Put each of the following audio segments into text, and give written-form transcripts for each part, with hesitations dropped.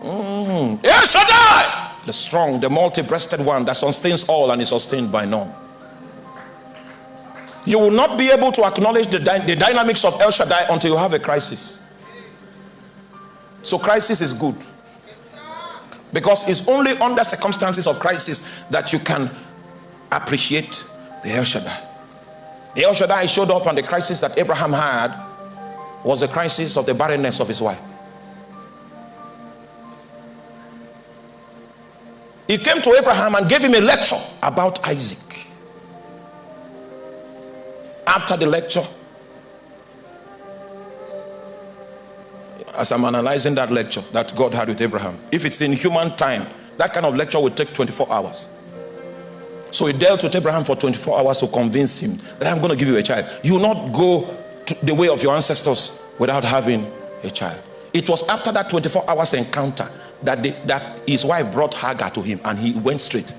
El Shaddai, the strong, the multi-breasted one that sustains all and is sustained by none. You will not be able to acknowledge the dynamics of El Shaddai until you have a crisis. So crisis is good, because it's only under circumstances of crisis that you can appreciate the El Shaddai. The El Shaddai showed up, and the crisis that Abraham had was the crisis of the barrenness of his wife. He came to Abraham and gave him a lecture about Isaac. After the lecture, as I'm analyzing that lecture that God had with Abraham, if it's in human time, that kind of lecture would take 24 hours. So he dealt with Abraham for 24 hours to convince him that I'm going to give you a child. You will not go to the way of your ancestors without having a child. It was after that 24 hours encounter that his wife brought Hagar to him, and he went straight.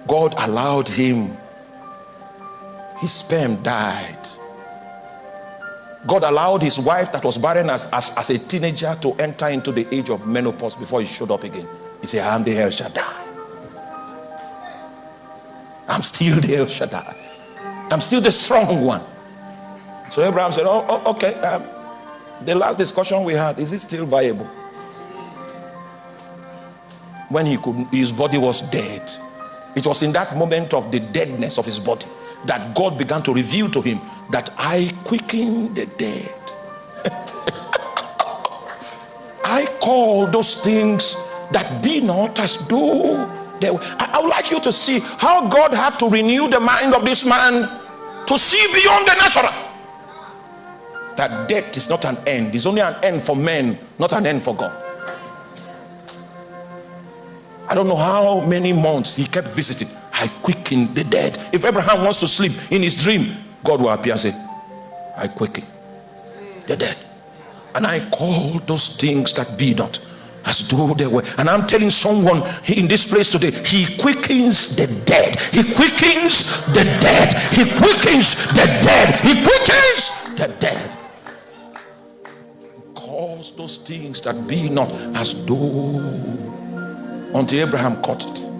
God allowed him. His sperm died. God allowed his wife that was barren as a teenager to enter into the age of menopause before he showed up again. He said, I'm the El Shaddai. I'm still the El Shaddai. I'm still the strong one. So Abraham said, okay. The last discussion we had, is it still viable? When his body was dead. It was in that moment of the deadness of his body that God began to reveal to him that I quicken the dead. I call those things that be not as though they were. I would like you to see how God had to renew the mind of this man to see beyond the natural. That death is not an end. It's only an end for men, not an end for God. I don't know how many months he kept visiting. I quicken the dead. If Abraham wants to sleep in his dream, God will appear and say, I quicken the dead. And I call those things that be not as though they were. And I'm telling someone in this place today, he quickens the dead. He quickens the dead. He quickens the dead. He quickens the dead. He calls those things that be not as though, until Abraham caught it.